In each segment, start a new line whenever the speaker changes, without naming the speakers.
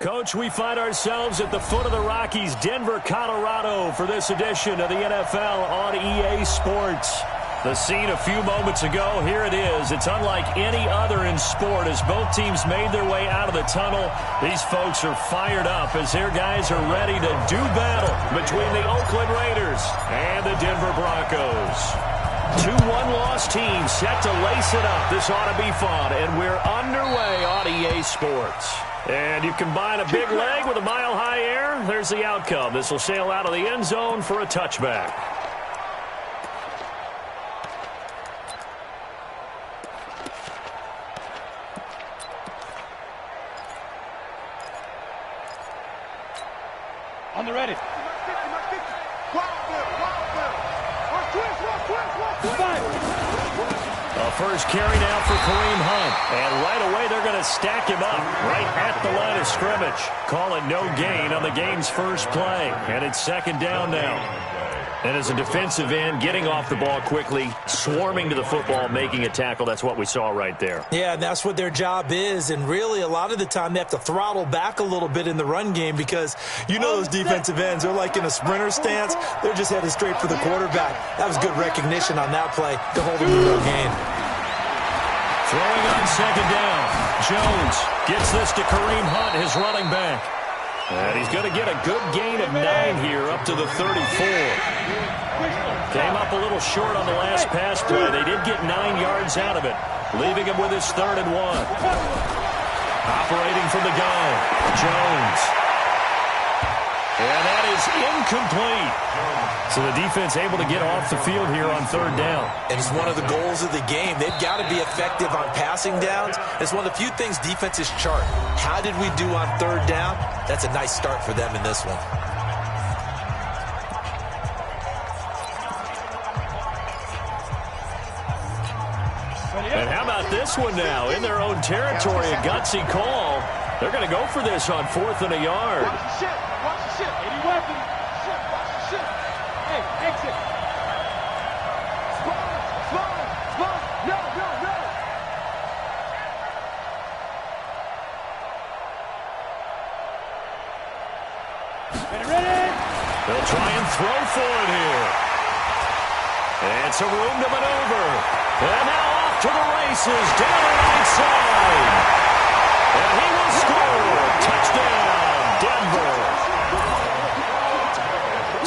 Coach, we find ourselves at the foot of the Rockies, Denver, Colorado, for this edition of the NFL on EA Sports. The scene a few moments ago, here it is. It's unlike any other in sport as both teams made their way out of the tunnel. These folks are fired up as their guys are ready to do battle between the Oakland Raiders and the Denver Broncos. Two one-loss teams set to lace it up. This ought to be fun, and we're underway on EA Sports. And you combine a big leg with a mile-high air, there's the outcome. This will sail out of the end zone for a touchback.
On the ready.
First carry now for Kareem Hunt. And right away they're going to stack him up right at the line of scrimmage. Call it no gain on the game's first play. And it's second down now. And as a defensive end, getting off the ball quickly, swarming to the football, making a tackle, that's what we saw right there.
Yeah, and that's what their job is. And really, a lot of the time, they have to throttle back a little bit in the run game because you know those defensive ends, they're like in a sprinter stance. They're just headed straight for the quarterback. That was good recognition on that play to hold him to no gain.
Throwing on second down. Jones gets this to Kareem Hunt, his running back. And he's going to get a good gain of 9 here up to the 34. Came up a little short on the last pass play. They did get 9 yards out of it, leaving him with his 3rd and 1. Operating from the gun, Jones. And that is incomplete. So the defense able to get off the field here on 3rd down.
And it's one of the goals of the game. They've got to be effective on passing downs. It's one of the few things defenses chart. How did we do on 3rd down? That's a nice start for them in this one.
And how about this one now? In their own territory, a gutsy call. They're going to go for this on 4th and a yard.
Watch the shit. Watch the shit. Any weapon. Shit. Watch the shit. Hey, exit. Spawn. No. Ready.
They'll try and throw for it here. And some room to maneuver. And now off to the races, down the right side. And he will score. Touchdown, Denver.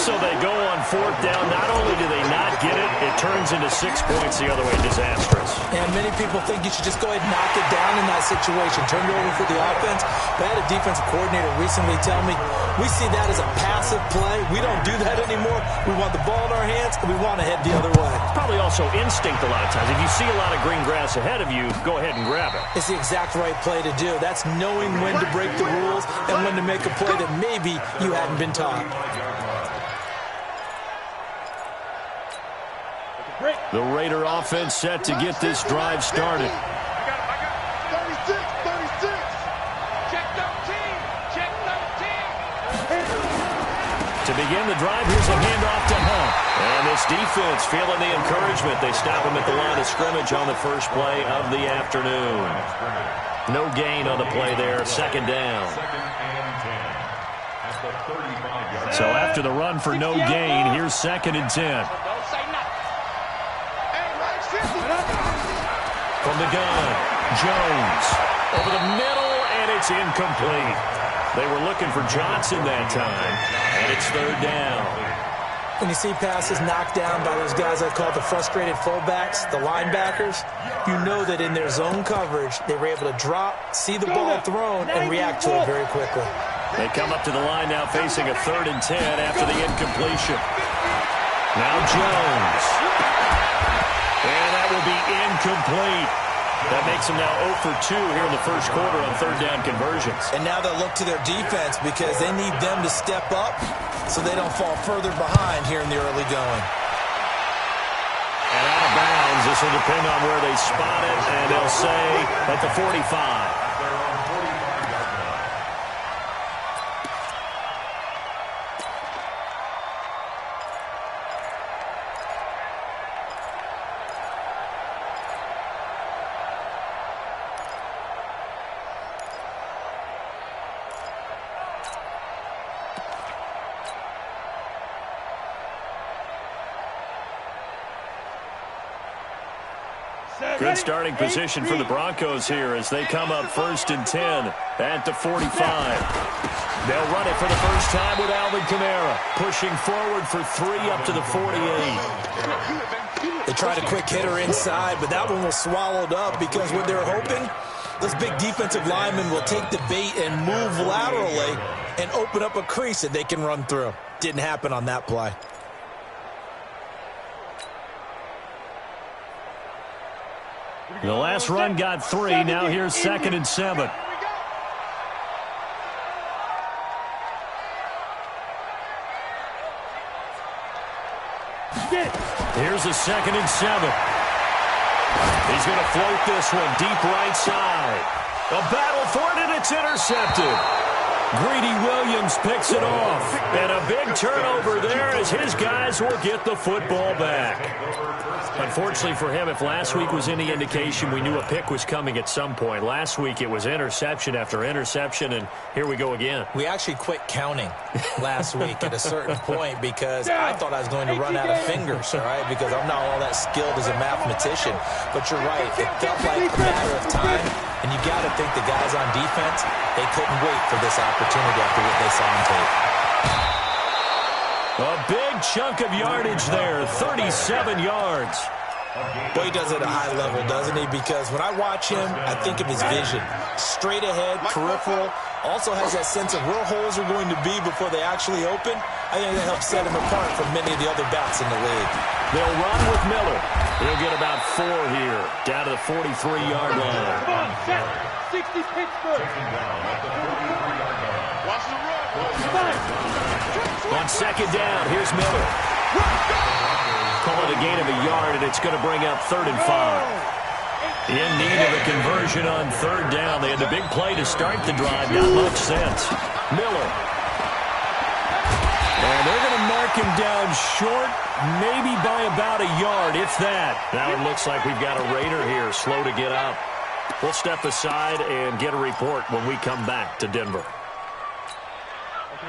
So they go on 4th down. Not only do they not get it, it turns into 6 points the other way. Disastrous.
And many people think you should just go ahead and knock it down in that situation. Turn it over for the offense. But I had a defensive coordinator recently tell me, we see that as a passive play. We don't do that anymore. We want the ball in our hands, and we want to head the other way.
It's probably also instinct a lot of times. If you see a lot of green grass ahead of you, go ahead and grab it.
It's the exact right play to do. That's knowing when to break the rules and when to make a play that maybe you hadn't been taught.
The Raider offense set to get this drive started.
I got 36. Check 13.
To begin the drive, here's a handoff to Hunt. And this defense feeling the encouragement. They stop him at the line of scrimmage on the first play of the afternoon. No gain on the play there. 2nd down. So after the run for no gain, here's 2nd and 10. From the gun, Jones over the middle, and it's incomplete. They were looking for Johnson that time, and it's 3rd down.
When you see passes knocked down by those guys I call the frustrated fullbacks, the linebackers, you know that in their zone coverage, they were able to drop, see the ball thrown, and react to it very quickly.
They come up to the line now facing a 3rd and 10 after the incompletion. Now Jones. And that will be incomplete. That makes them now 0 for 2 here in the first quarter on 3rd down conversions.
And now they'll look to their defense because they need them to step up so they don't fall further behind here in the early going.
And out of bounds. This will depend on where they spot it, and they'll say at the 45. Good starting position for the Broncos here as they come up 1st and 10 at the 45. They'll run it for the first time with Alvin Kamara, pushing forward for 3 up to the 48.
They tried a quick hitter inside, but that one was swallowed up because what they're hoping, those big defensive linemen will take the bait and move laterally and open up a crease that they can run through. Didn't happen on that play.
The last run got 3. Now here's 2nd and 7. Here's the 2nd and 7. He's going to float this one deep right side. A battle for it, and it's intercepted. Greedy Williams picks it off. And a big turnover there as his guys will get the football back. Unfortunately for him, if last week was any indication, we knew a pick was coming at some point. Last week it was interception after interception, and here we go again.
We actually quit counting last week at a certain point because I thought I was going to run out of fingers, all right, because I'm not all that skilled as a mathematician. But you're right. It felt like a matter of time, and you got to think the guys on defense, they couldn't wait for this opportunity after what they saw on tape.
A big chunk of yardage there, 37 yards.
Boy, he does it at a high level, doesn't he? Because when I watch him, I think of his vision. Straight ahead, peripheral. Also has that sense of where holes are going to be before they actually open. I think that helps set him apart from many of the other backs in the league.
They'll run with Miller. He'll get about 4 here, down to the 43-yard line.
Come on, set. 60 Pittsburgh. Watch the run.
On 2nd down, here's Miller. Call it a gain of a yard, and it's going to bring up 3rd and 5. In need of a conversion on 3rd down. They had the big play to start the drive. Not much sense. Miller. And they're going to mark him down short, maybe by about a yard, if that. Now it looks like we've got a Raider here, slow to get up. We'll step aside and get a report when we come back to Denver.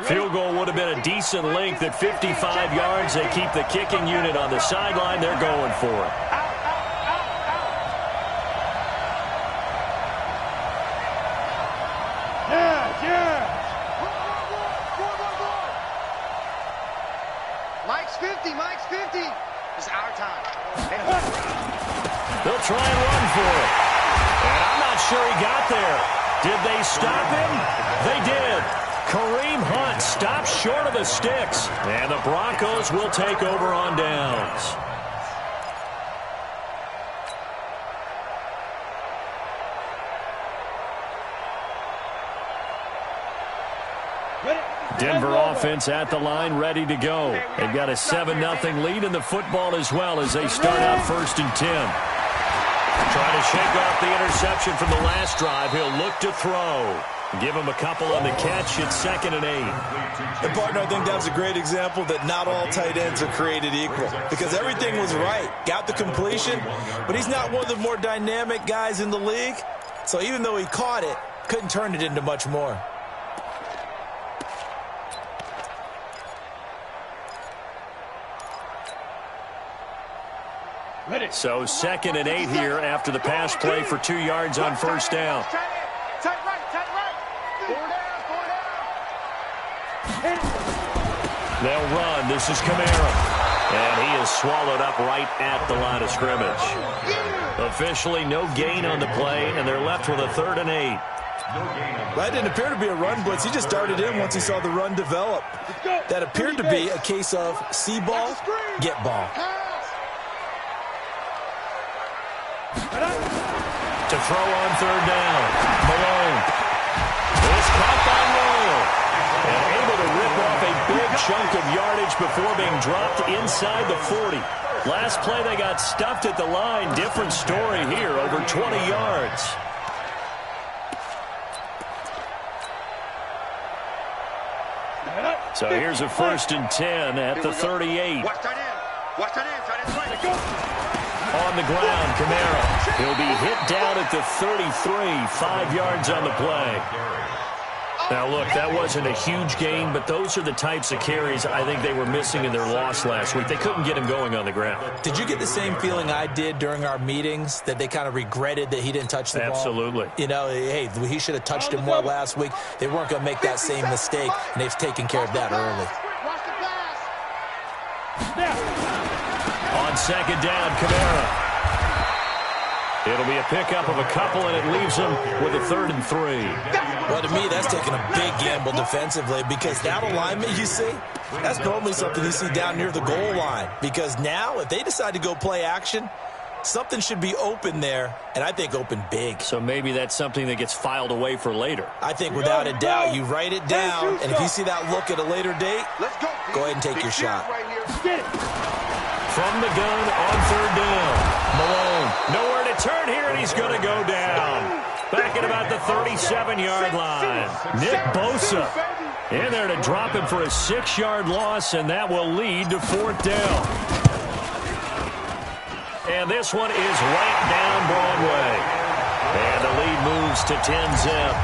Field goal would have been a decent length at 55 yards. They keep the kicking unit on the sideline. They're going for it.
Mike's 50. Mike's 50. It's our time.
They'll try and run for it. And I'm not sure he got there. Did they stop him? They did. Kareem Hunt stops short of the sticks. And the Broncos will take over on downs. Denver offense at the line, ready to go. They've got a 7-0 lead in the football as well as they start out 1st and 10. Trying to shake off the interception from the last drive. He'll look to throw. Give him a couple on the catch. It's 2nd and 8.
And, partner, I think that was a great example that not all tight ends are created equal because everything was right. Got the completion, but he's not one of the more dynamic guys in the league. So even though he caught it, couldn't turn it into much more.
So 2nd and 8 here after the pass play for 2 yards on 1st down.
Tight right. 4 down.
They'll run. This is Kamara. And he is swallowed up right at the line of scrimmage. Officially no gain on the play, and they're left with a 3rd and 8.
That didn't appear to be a run blitz. He just darted in once he saw the run develop. That appeared to be a case of see ball, get ball.
To throw on 3rd down. Malone. It's caught by Royal. And able to rip off a big chunk of yardage before being dropped inside the 40. Last play they got stuffed at the line. Different story here, over 20 yards. So here's a 1st and 10 at the 38.
Watch tight end. Tight end play.
On the ground, Kamara. He'll be hit down at the 33, 5 yards on the play. Now, look, that wasn't a huge gain, but those are the types of carries I think they were missing in their loss last week. They couldn't get him going on the ground.
Did you get the same feeling I did during our meetings, that they kind of regretted that he didn't touch the ball?
Absolutely.
You know, hey, he should have touched him more last week. They weren't going to make that same mistake, and they've taken care of that early.
On second down, Kamara. It'll be a pickup of a couple, and it leaves them with a 3rd and 3.
Well, to me, that's taking a big gamble defensively, because that alignment you see, that's normally something you see down near the goal line. Because now, if they decide to go play action, something should be open there, and I think open big.
So maybe that's something that gets filed away for later.
I think without a doubt, you write it down, and if you see that look at a later date, go ahead and take your shot.
From the gun on 3rd down. Malone, nowhere to turn here, and he's going to go down. Back at about the 37-yard line. Nick Bosa in there to drop him for a 6-yard loss, and that will lead to 4th down. And this one is right down Broadway. And the lead moves to 10-zip.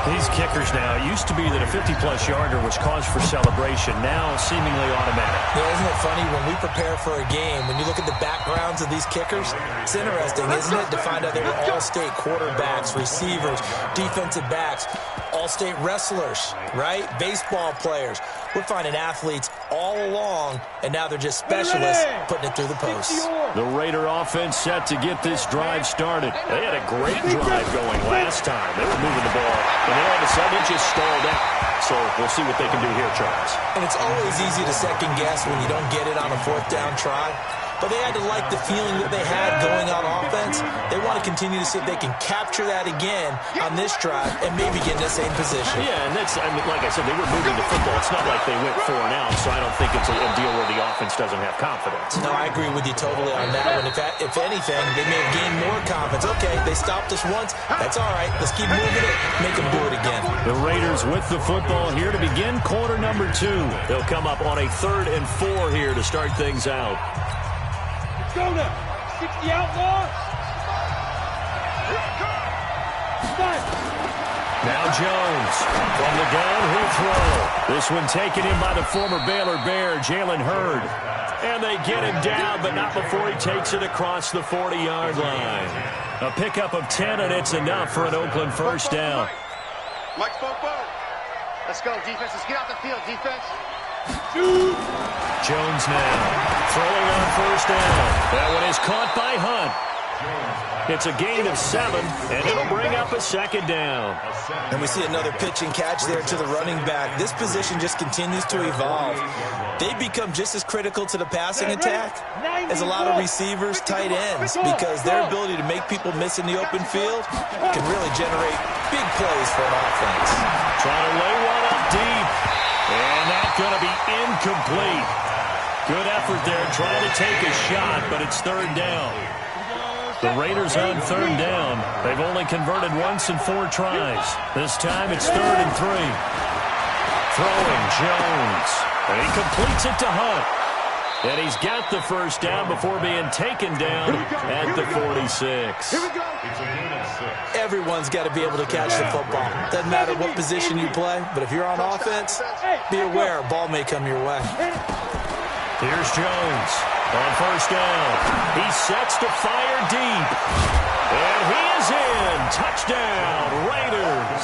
These kickers now, it used to be that a 50-plus yarder was cause for celebration. Now, seemingly automatic.
Yeah, isn't it funny, when we prepare for a game, when you look at the backgrounds of these kickers, it's interesting, isn't it, to find out they were all-state quarterbacks, receivers, defensive backs, all-state wrestlers, right? Baseball players. We're finding athletes all along, and now they're just specialists putting it through the posts.
The Raider offense set to get this drive started. They had a great drive going last time. They were moving the ball, and then all of a sudden it just stalled out. So we'll see what they can do here, Charles.
And it's always easy to second guess when you don't get it on a 4th down try. But they had to like the feeling that they had going on offense. They want to continue to see if they can capture that again on this drive and maybe get in the same position.
Yeah, and that's, I mean, like I said, they were moving the football. It's not like they went 4 and out, so I don't think it's a deal where the offense doesn't have confidence.
No, I agree with you totally on that one. If anything, they may have gained more confidence. Okay, they stopped us once. That's all right. Let's keep moving it. Make them do it again.
The Raiders with the football here to begin quarter number 2. They'll come up on a 3rd and 4 here to start things out.
Go now. 60 outlaw.
Now Jones from the gun, he'll throw. This one taken in by the former Baylor Bear, Jalen Hurd. And they get him down, but not before he takes it across the 40-yard line. A pickup of 10, and it's enough for an Oakland 1st down.
Mike spoke. Let's go, defense. Let's get out the field, defense.
Jones now throwing on 1st down. That one is caught by Hunt. It's a gain of 7, and it'll bring up a 2nd down.
And we see another pitch and catch there to the running back. This position just continues to evolve. They become just as critical to the passing attack as a lot of receivers, tight ends, because their ability to make people miss in the open field can really generate big plays for an offense.
Trying to lay one up deep. And that's going to be incomplete. Good effort there trying to take a shot, but it's 3rd down. The Raiders on 3rd down. They've only converted once in 4 tries. This time it's 3rd and 3. Throwing Jones. And he completes it to Hunt. And he's got the 1st down before being taken down at the 46.
Everyone's got to be able to catch the football. Doesn't matter what position you play, but if you're on offense, be aware a ball may come your way.
Here's Jones on 1st down. He sets to fire deep. And he is in. Touchdown, Raiders.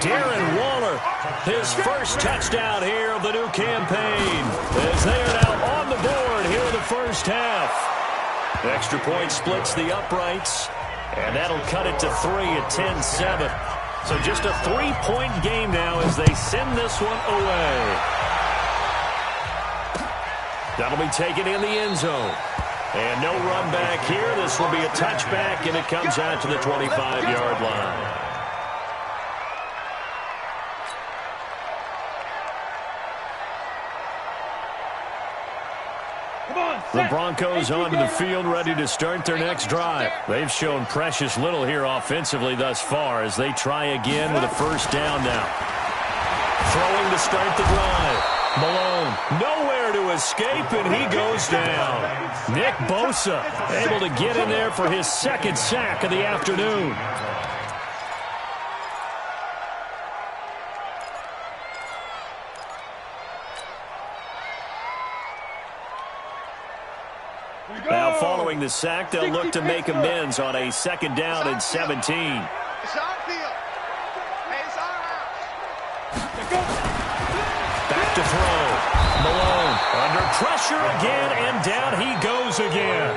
Darren Waller, his 1st touchdown here of the new campaign, as they are now on the board here in the 1st half. Extra point splits the uprights, and that'll cut it to 3 at 10-7. So just a 3-point game now as they send this one away. That'll be taken in the end zone. And no run back here. This will be a touchback, and it comes out to the 25-yard line. The Broncos onto the field, ready to start their next drive. They've shown precious little here offensively thus far as they try again with a 1st down now. Throwing to start the drive. Malone, nowhere to escape, and he goes down. Nick Bosa able to get in there for his 2nd sack of the afternoon. the sack, they'll look to make amends on a 2nd down and 17.
It's our field. Hey, it's our house.
Back to throw. Malone under pressure again, and down he goes again.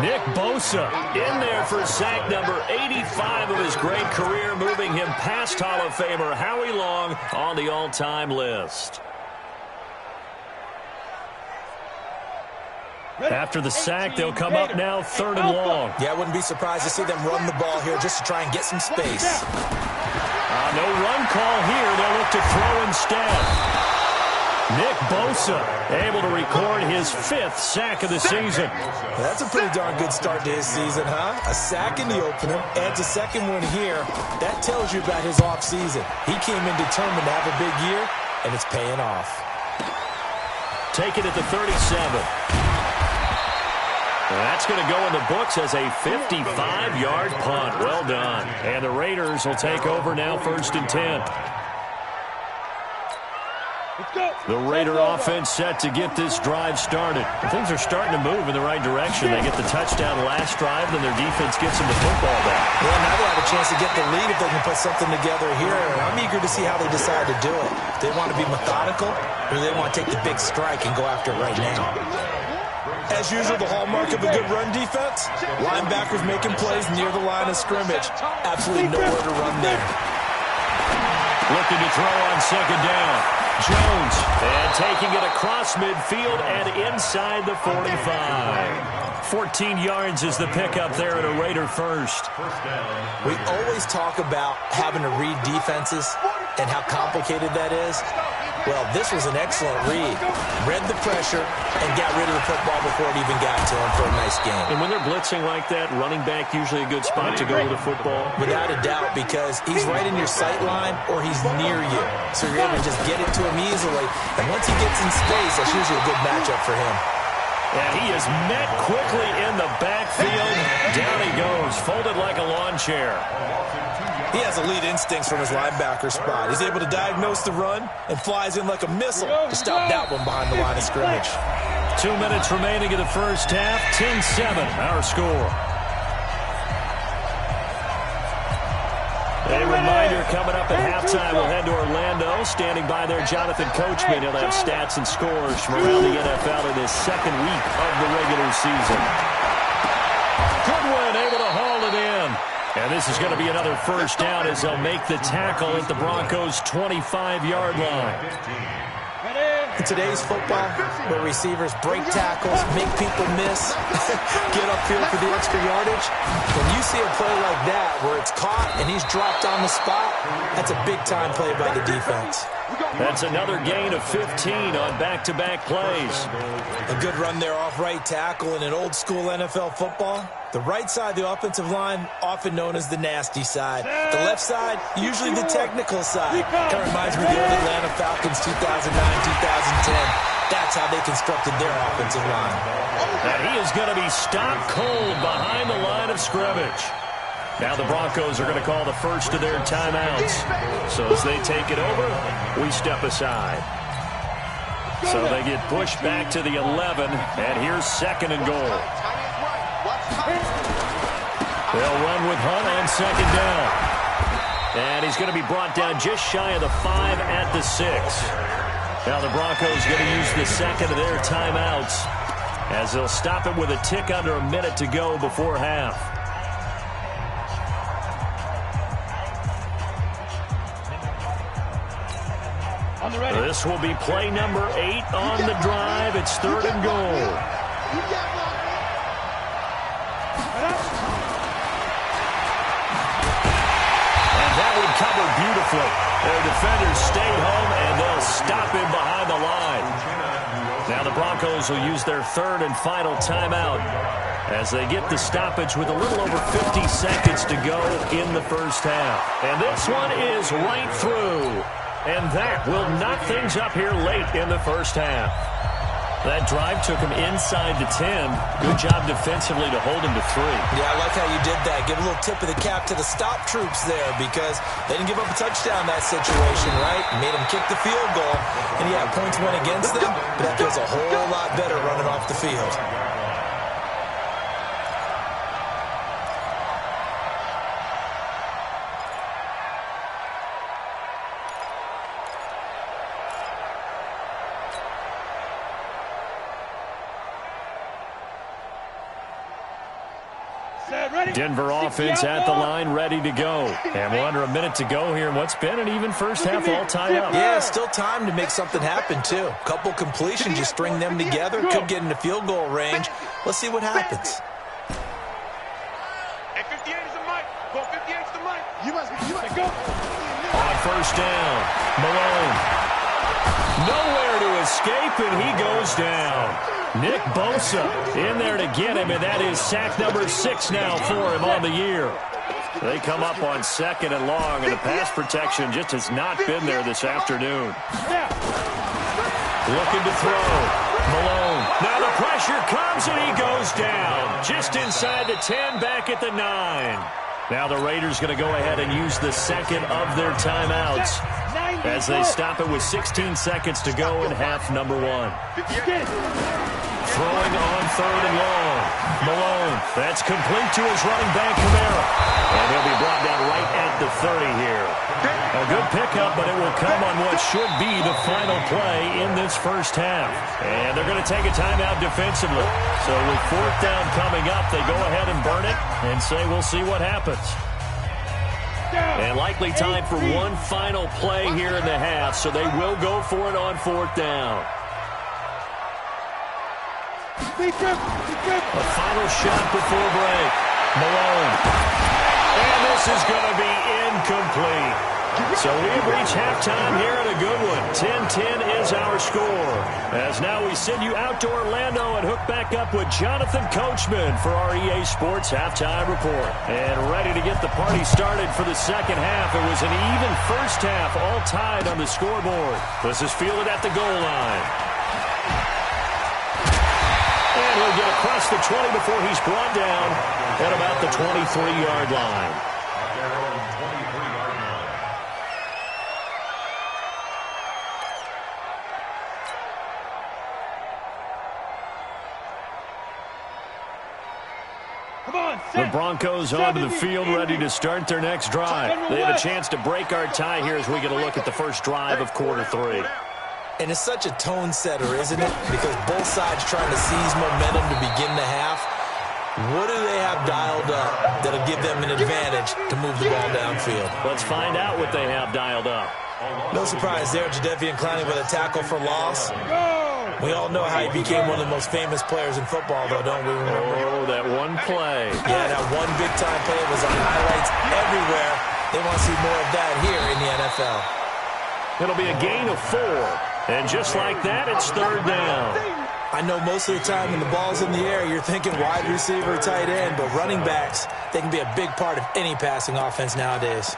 Nick Bosa in there for sack number 85 of his great career, moving him past Hall of Famer Howie Long on the all-time list. After the sack, they'll come up now 3rd and long.
Yeah, I wouldn't be surprised to see them run the ball here just to try and get some space.
No run call here. They'll look to throw instead. Nick Bosa able to record his 5th sack of the season.
That's a pretty darn good start to his season, huh? A sack in the opener, adds a 2nd one here. That tells you about his offseason. He came in determined to have a big year, and it's paying off.
Take it at the 37. That's going to go in the books as a 55-yard punt. Well done. And the Raiders will take over now 1st and 10. The Raider offense set to get this drive started. Things are starting to move in the right direction. They get the touchdown last drive, then their defense gets them the football back.
Well, now they have a chance to get the lead if they can put something together here. And I'm eager to see how they decide to do it. Do they want to be methodical, or do they want to take the big strike and go after it right now? As usual, the hallmark of a good run defense, linebackers making plays near the line of scrimmage. Absolutely nowhere to run there.
Looking to throw on 2nd down. Jones, and taking it across midfield and inside the 45. 14 yards is the pickup there at a Raider first.
We always talk about having to read defenses and how complicated that is. Well, this was an excellent read. Read the pressure and got rid of the football before it even got to him for a nice game.
And when they're blitzing like that, running back usually a good spot to go with the football?
Without a doubt, because he's right in your sight line or he's near you. So you're able to just get it to him easily. And once he gets in space, that's usually a good matchup for him.
And he is met quickly in the backfield. Down he goes, folded like a lawn chair.
He has elite instincts from his linebacker spot. He's able to diagnose the run and flies in like a missile to stop that one behind the line of scrimmage.
2 minutes remaining in the first half. 10-7, our score. A reminder coming up at halftime. We'll head to Orlando. Standing by there, Jonathan Coachman. He'll have stats and scores from around the NFL in his 2nd week of the regular season. Goodwin able to haul it in. And this is going to be another first down as they'll make the tackle at the Broncos' 25-yard line.
In today's football, where receivers break tackles, make people miss, get upfield for the extra yardage, when you see a play like that where it's caught and he's dropped on the spot, that's a big-time play by the defense.
That's another gain of 15 on back-to-back plays.
A good run there off right tackle in an old-school NFL football. The right side of the offensive line, often known as the nasty side. The left side, usually the technical side. Kind of reminds me of the old Atlanta Falcons 2009, 2010. That's how they constructed their offensive line.
And he is going to be stopped cold behind the line of scrimmage. Now the Broncos are going to call the first of their timeouts. So as they take it over, we step aside. So they get pushed back to the 11, and here's 2nd and goal. They'll run with Hunt on 2nd down. And he's going to be brought down just shy of the 5 at the 6. Now the Broncos going to use the 2nd of their timeouts as they'll stop it with a tick under a minute to go before half. This will be play number 8 on the drive. It's 3rd and goal. And that would cover beautifully. Their defenders stayed home, and they'll stop him behind the line. Now the Broncos will use their 3rd and final timeout as they get the stoppage with a little over 50 seconds to go in the first half. And this one is right through. And that will knock things up here late in the first half. That drive took him inside the 10. Good job defensively to hold him to 3.
Yeah, I like how you did that. Give a little tip of the cap to the stop troops there because they didn't give up a touchdown in that situation, right? Made them kick the field goal. And yeah, points went against them, but that feels a whole lot better running off the field.
Denver offense at the line, ready to go. And we're under a minute to go here in what's been an even first half, all tied up.
Yeah, still time to make something happen, too. Couple completions, you string them together, could get into field goal range. Let's see what happens.
Hey, 58 is the mic. Go, 58 is the mic. You must go.
On first down, Malone. Nowhere to escape, and he goes down. Nick Bosa in there to get him, and that is sack number 6 now for him on the year. They come up on 2nd and long, and the pass protection just has not been there this afternoon. Looking to throw. Malone. Now the pressure comes, and he goes down. Just inside the 10, back at the 9. Now the Raiders going to go ahead and use the second of their timeouts as they stop it with 16 seconds to go in half number 1. Throwing on 3rd and long. Malone. That's complete to his running back, Kamara. And he'll be brought down right at the 30 here. A good pickup, but it will come on what should be the final play in this first half. And they're going to take a timeout defensively. So with 4th down coming up, they go ahead and burn it and say we'll see what happens. And likely time for one final play here in the half, so they will go for it on 4th down. A final shot before break. Malone. And this is going to be incomplete. So we've reached halftime here at a good one. 10-10 is our score. As now we send you out to Orlando and hook back up with Jonathan Coachman for our EA Sports Halftime Report. And ready to get the party started for the second half. It was an even first half, all tied on the scoreboard. This is fielded at the goal line. And he'll get across the 20 before he's brought down at about the 23-yard line. The Broncos onto the field, ready to start their next drive. They have a chance to break our tie here as we get a look at the first drive of quarter 3.
And it's such a tone setter, isn't it? Because both sides trying to seize momentum to begin the half. What do they have dialed up that'll give them an advantage to move the ball downfield?
Let's find out what they have dialed up.
No surprise there, Jadeveon Clowney with a tackle for loss. We all know how he became one of the most famous players in football, though, don't we?
Oh, that one play.
Yeah, that one big-time play was on highlights everywhere. They want to see more of that here in the NFL.
It'll be a gain of 4. And just like that, it's 3rd down.
I know most of the time when the ball's in the air, you're thinking wide receiver, tight end, but running backs, they can be a big part of any passing offense nowadays.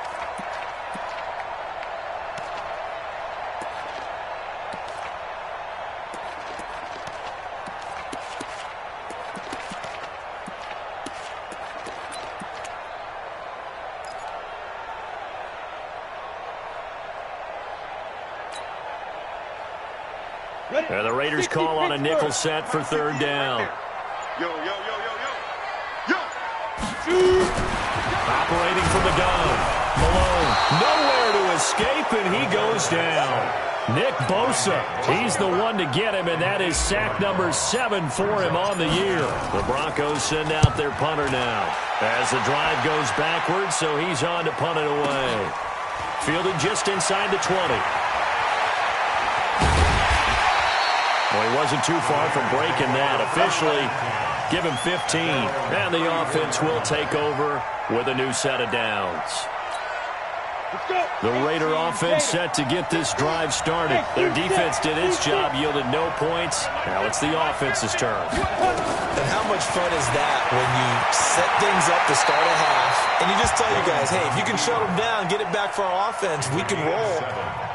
And the Raiders call on a nickel set for 3rd down.
Yo.
Operating from the gun. Malone. Nowhere to escape, and he goes down. Nick Bosa. He's the one to get him, and that is sack number 7 for him on the year. The Broncos send out their punter now as the drive goes backwards, so he's on to punt it away. Fielded just inside the 20. Well, he wasn't too far from breaking that. Officially, give him 15. And the offense will take over with a new set of downs. The Raider offense set to get this drive started. Their defense did its job, yielded no points. Now it's the offense's turn.
And how much fun is that when you set things up to start a half, and you just tell you guys, hey, if you can shut them down, get it back for our offense, we can roll.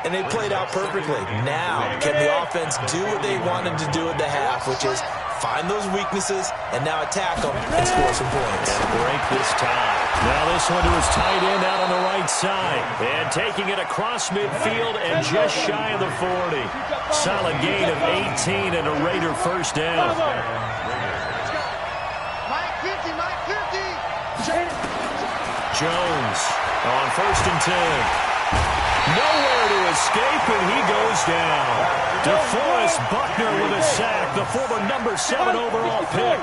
And they played out perfectly. Now, can the offense do what they wanted to do at the half, which is find those weaknesses and now attack them and score some points.
And break this tie. Now this one to his tight end out on the right side. And taking it across midfield and just shy of the 40. Solid gain of 18 and a Raider first down.
Mike 50.
Jones on 1st and 10. Nowhere to escape, and he goes down. DeForest Buckner with a sack, the former number 7 overall pick.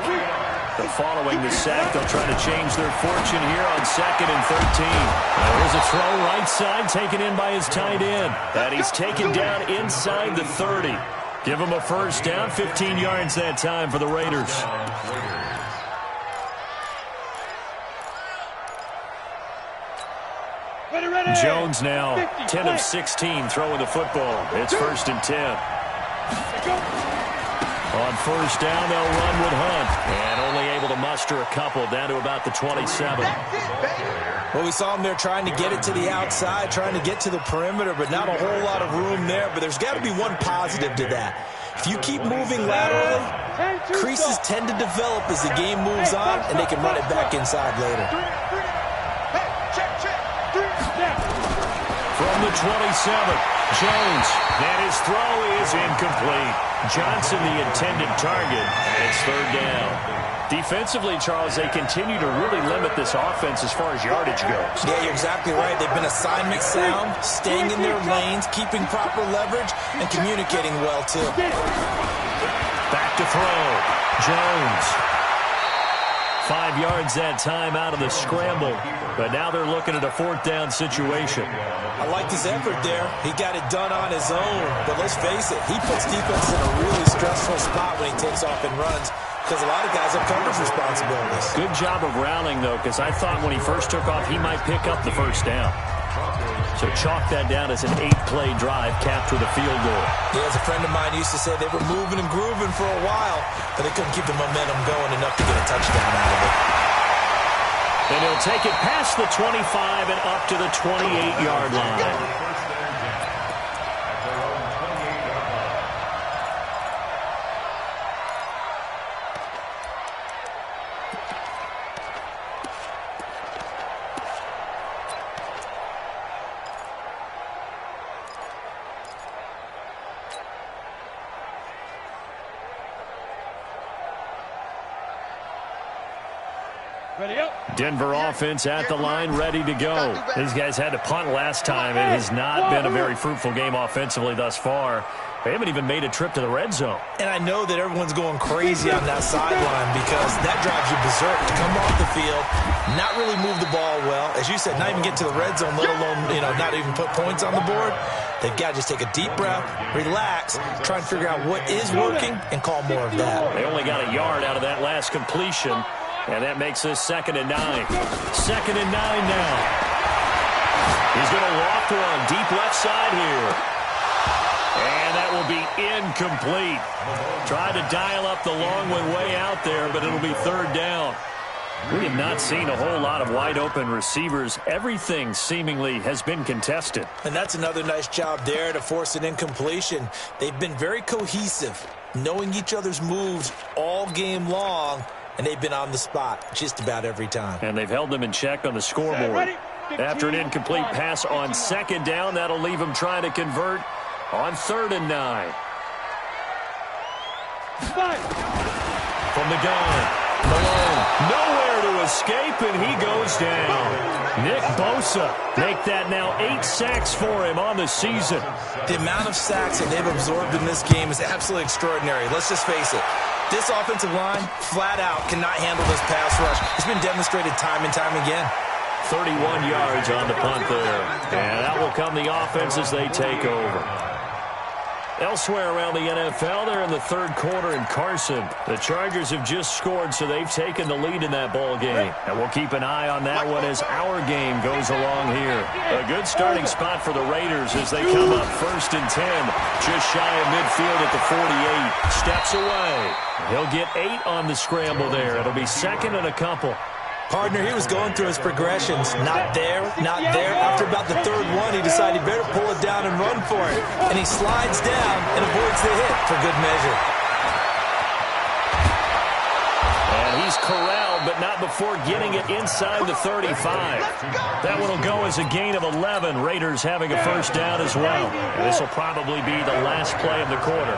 But following the sack, they'll try to change their fortune here on 2nd and 13. There's a throw right side taken in by his tight end. And he's taken down inside the 30. Give him a first down, 15 yards that time for the Raiders. Jones now 10 of 16 throwing the football. It's 1st and 10. On first down, they'll run with Hunt. And only able to muster a couple down to about the 27.
Well, we saw him there trying to get it to the outside, trying to get to the perimeter, but not a whole lot of room there. But there's got to be one positive to that. If you keep moving laterally, creases tend to develop as the game moves on, and they can run it back inside later.
From the 27, Jones. And his throw is incomplete. Johnson the intended target, and it's 3rd down. Defensively, Charles, they continue to really limit this offense as far as yardage goes.
Yeah, you're exactly right. They've been assignment sound, staying in their lanes, keeping proper leverage, and communicating well, too.
Back to throw. Jones. 5 yards that time out of the scramble. But now they're looking at a 4th down situation.
I liked his effort there. He got it done on his own. But let's face it, he puts defense in a really stressful spot when he takes off and runs, because a lot of guys have coverage responsibilities.
Good job of rallying, though, because I thought when he first took off, he might pick up the first down. So chalk that down as an 8-play drive capped with a field goal.
Yeah, as a friend of mine used to say, they were moving and grooving for a while, but they couldn't keep the momentum going enough to get a touchdown out of it.
And he'll take it past the 25 and up to the 28-yard line. Denver offense at the line, ready to go. These guys had to punt last time. It has not been a very fruitful game offensively thus far. They haven't even made a trip to the red zone.
And I know that everyone's going crazy on that sideline because that drives you berserk to come off the field, not really move the ball well. As you said, not even get to the red zone, let alone, not even put points on the board. They've got to just take a deep breath, relax, try and figure out what is working, and call more of that.
They only got a yard out of that last completion. And that makes this 2nd and 9. 2nd and 9 now. He's going to loft one deep left side here. And that will be incomplete. Tried to dial up the long one way out there, but it'll be 3rd down. We have not seen a whole lot of wide-open receivers. Everything seemingly has been contested.
And that's another nice job there to force an incompletion. They've been very cohesive, knowing each other's moves all game long. And they've been on the spot just about every time.
And they've held them in check on the scoreboard. After an incomplete pass on 2nd down, that'll leave them trying to convert on 3rd and 9. From the gun, Malone, nowhere to escape, and he goes down. Nick Bosa, make that now 8 sacks for him on the season.
The amount of sacks that they've absorbed in this game is absolutely extraordinary. Let's just face it. This offensive line, flat out, cannot handle this pass rush. It's been demonstrated time and time again.
31 yards on the punt there. And that will come the offense as they take over. Elsewhere around the NFL, they're in the 3rd quarter in Carson. The Chargers have just scored, so they've taken the lead in that ball game. And we'll keep an eye on that one as our game goes along here. A good starting spot for the Raiders as they come up 1st and 10. Just shy of midfield at the 48. Steps away. He'll get 8 on the scramble there. It'll be 2nd and a couple.
Partner, he was going through his progressions. Not there, not there. After about the 3rd one, he decided he better pull it down and run for it. And he slides down and avoids the hit for good measure.
And he's corralled, but not before getting it inside the 35. That one will go as a gain of 11. Raiders having a 1st down as well. And this will probably be the last play of the quarter.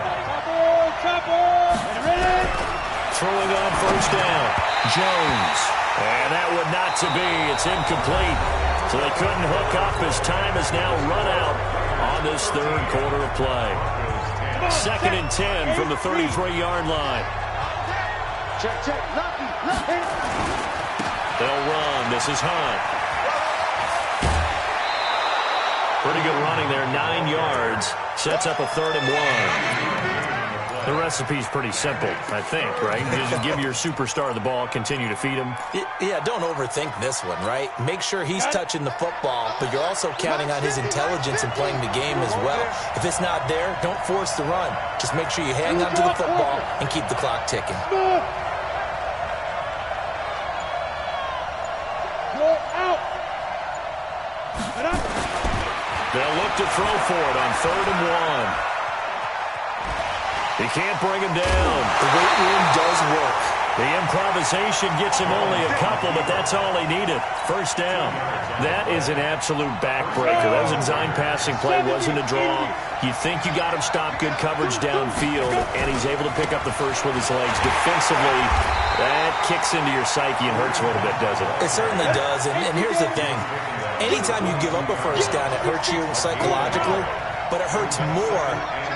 Throwing on 1st down, Jones. And that would not to be. It's incomplete. So they couldn't hook up as time has now run out on this 3rd quarter of play. 2nd and 10 from the 33-yard line.
Check, check, Lucky.
They'll run. This is Hunt. Pretty good running there, 9 yards. Sets up a 3rd and 1. The recipe's pretty simple, I think, right? You just give your superstar the ball, continue to feed him.
Yeah, don't overthink this one, right? Make sure he's touching the football, but you're also counting on his intelligence in playing the game as well. If it's not there, don't force the run. Just make sure you hang on to the football and keep the clock ticking.
They'll look to throw for it on 3rd and 1. He can't bring him down.
The weight room does work.
The improvisation gets him only a couple, but that's all he needed. 1st down. That is an absolute backbreaker. That was a design passing play, wasn't a draw. You think you got him stopped, good coverage downfield, and he's able to pick up the first with his legs. Defensively, that kicks into your psyche and hurts a little bit, doesn't it?
It certainly does, and here's the thing. Anytime you give up a 1st down, it hurts you psychologically, but it hurts more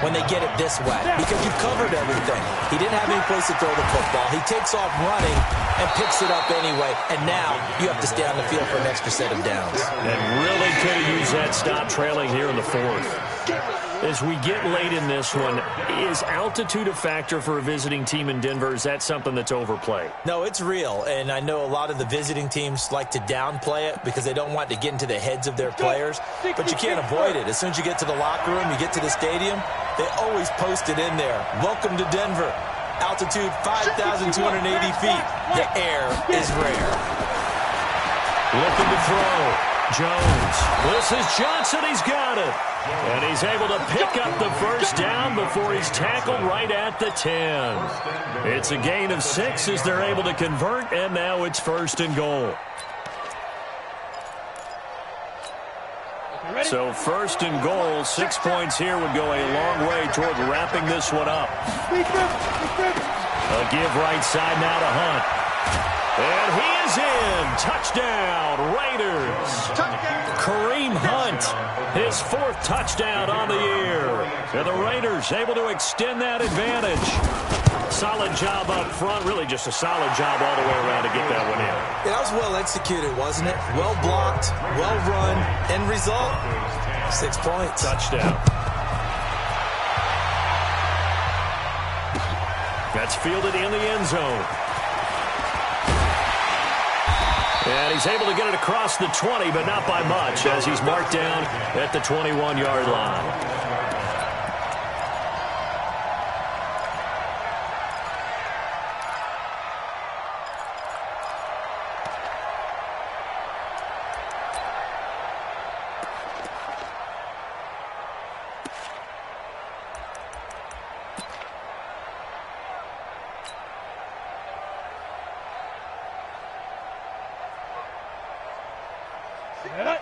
when they get it this way because you've covered everything. He didn't have any place to throw the football. He takes off running and picks it up anyway, and now you have to stay on the field for an extra set of downs.
And really could have used that stop trailing here in the 4th. As we get late in this one, is altitude a factor for a visiting team in Denver? Is that something that's overplayed?
No, it's real, and I know a lot of the visiting teams like to downplay it because they don't want to get into the heads of their players, but you can't avoid it. As soon as you get to the locker room, you get to the stadium, they always post it in there. Welcome to Denver. Altitude 5,280 feet. The air is rare.
Looking to throw. Jones. This is Johnson. He's got it. And he's able to pick up the 1st down before he's tackled right at the 10. It's a gain of 6 as they're able to convert, and now it's 1st and goal. So 1st and goal, 6 points here would go a long way toward wrapping this one up. A give right side now to Hunt. And he is in. Touchdown, Raiders. Kareem Hunt, his 4th touchdown on the year. And the Raiders able to extend that advantage. Solid job up front. Really just a solid job all the way around to get that one in.
That was well executed, wasn't it? Well blocked, well run. End result, 6 points.
Touchdown. That's fielded in the end zone. And he's able to get it across the 20, but not by much, as he's marked down at the 21-yard line.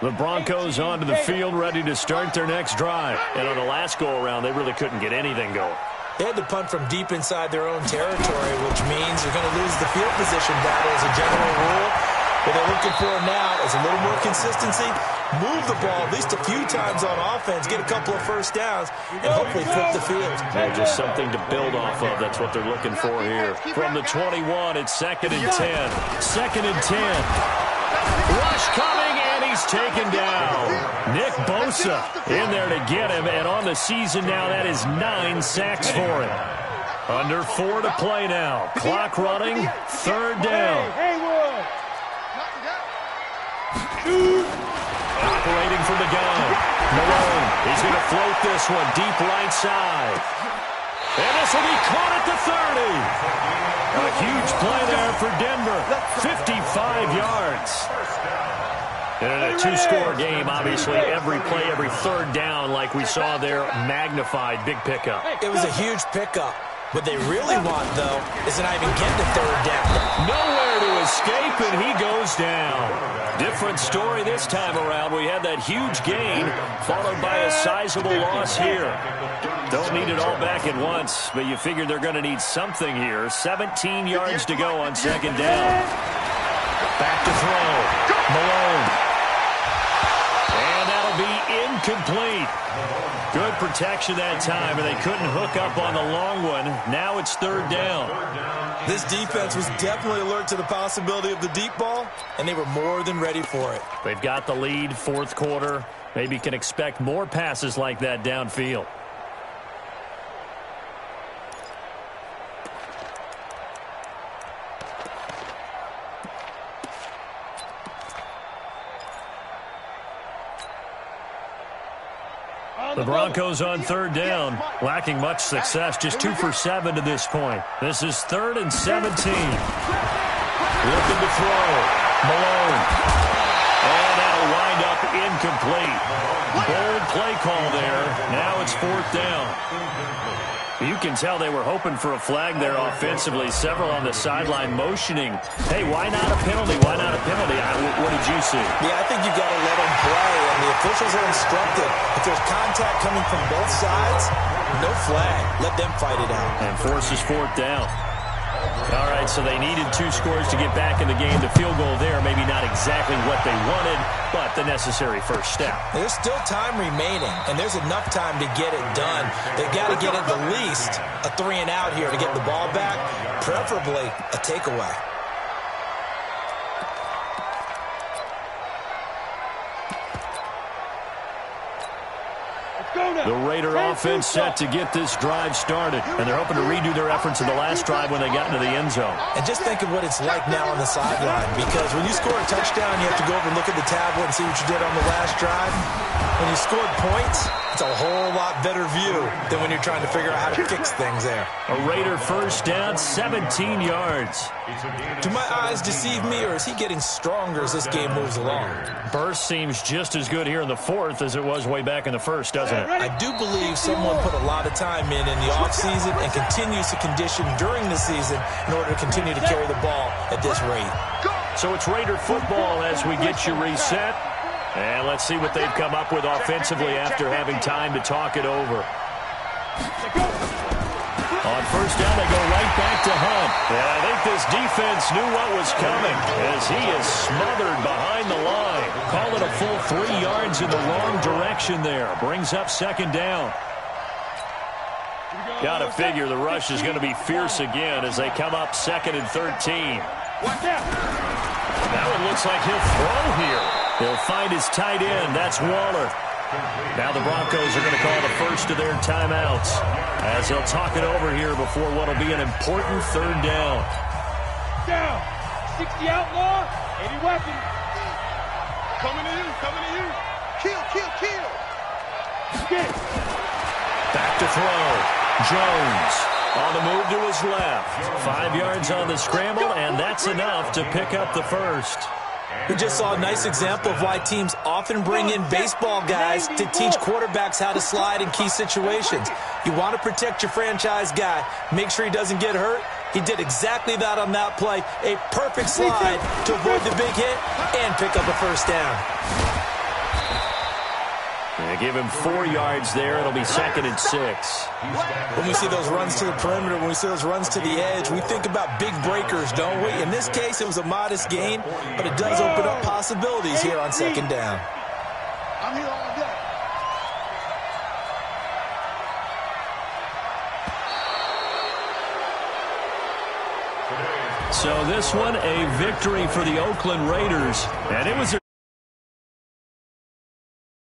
The Broncos onto the field, ready to start their next drive. And on the last go-around, they really couldn't get anything going.
They had to punt from deep inside their own territory, which means they're going to lose the field position battle as a general rule. What they're looking for now is a little more consistency, move the ball at least a few times on offense, get a couple of 1st downs, and hopefully flip the field.
Yeah, just something to build off of. That's what they're looking for here. From the 21, it's 2nd and 10. 2nd and 10. Rush coming, and he's taken down. Nick Bosa in there to get him, and on the season now, that is 9 sacks for him. Under 4 to play now. Clock running, 3rd down. Operating from the gun. Malone, he's going to float this one deep right side. And this will be caught at the 30. A huge play there for Denver. 55 yards. And in a 2-score game, obviously, every play, every 3rd down, like we saw there, magnified. Big pickup.
It was a huge pickup. What they really want, though, is to not even get the 3rd down.
Nowhere to escape, and he goes down. Different story this time around. We had that huge gain, followed by a sizable loss here. Don't need it all back at once, but you figure they're going to need something here. 17 yards to go on 2nd down. Back to throw. Malone. And that'll be incomplete. Good protection that time, and they couldn't hook up on the long one. Now it's third down.
This defense was definitely alert to the possibility of the deep ball, and they were more than ready for it.
They've got the lead, fourth quarter. Maybe can expect more passes like that downfield. The Broncos on third down, lacking much success, just 2 for 7 to this point. This is 3rd and 17. Looking to throw. Malone. And that'll wind up incomplete. Bold play call there. Now it's 4th down. You can tell they were hoping for a flag there offensively. Several on the sideline motioning. Hey, why not a penalty? Why not a penalty? What did you see?
Yeah, I think you got to let them play, and the officials are instructed. If there's contact coming from both sides, no flag. Let them fight it out.
And forces 4th down. All right, so they needed 2 scores to get back in the game. The field goal there, maybe not exactly what they wanted, but the necessary first step.
There's still time remaining, and there's enough time to get it done. They've got to get at the least a 3 and out here to get the ball back, preferably a takeaway.
The Raider offense set to get this drive started, and they're hoping to redo their efforts in the last drive when they got into the end zone.
And just think of what it's like now on the sideline, because when you score a touchdown, you have to go over and look at the tablet and see what you did on the last drive. When you scored points, it's a whole lot better view than when you're trying to figure out how to fix things there.
A Raider first down, 17 yards.
Do my eyes deceive me, or is he getting stronger as this game moves along?
Burst seems just as good here in the 4th as it was way back in the 1st, doesn't it?
I do believe someone put a lot of time in the offseason and continues to condition during the season in order to continue to carry the ball at this rate.
So it's Raider football as we get you reset. And let's see what they've come up with offensively after having time to talk it over. On first down, they go right back to Hunt. And I think this defense knew what was coming as he is smothered behind the line. Call it a full 3 yards in the wrong direction there. Brings up second down. Got to figure the rush is going to be fierce again as they come up 2nd and 13. That one looks like he'll throw here. He'll find his tight end. That's Waller. Now the Broncos are going to call the first of their timeouts as they'll talk it over here before what will be an important 3rd down.
Down. 60 outlaw. Any weapon. Coming to you. Coming to you. Kill, kill, kill. Get.
Back to throw. Jones on the move to his left. 5 yards on the scramble, and that's enough to pick up the first.
We just saw a nice example of why teams often bring in baseball guys to teach quarterbacks how to slide in key situations. You want to protect your franchise guy. Make sure he doesn't get hurt. He did exactly that on that play. A perfect slide to avoid the big hit and pick up a first down.
They give him 4 yards there. It'll be 2nd and 6.
When we see those runs to the perimeter, when we see those runs to the edge, we think about big breakers, don't we? In this case, it was a modest gain, but it does open up possibilities here on 2nd down.
I'm here all day.
So this one, a victory for the Oakland Raiders. And it was a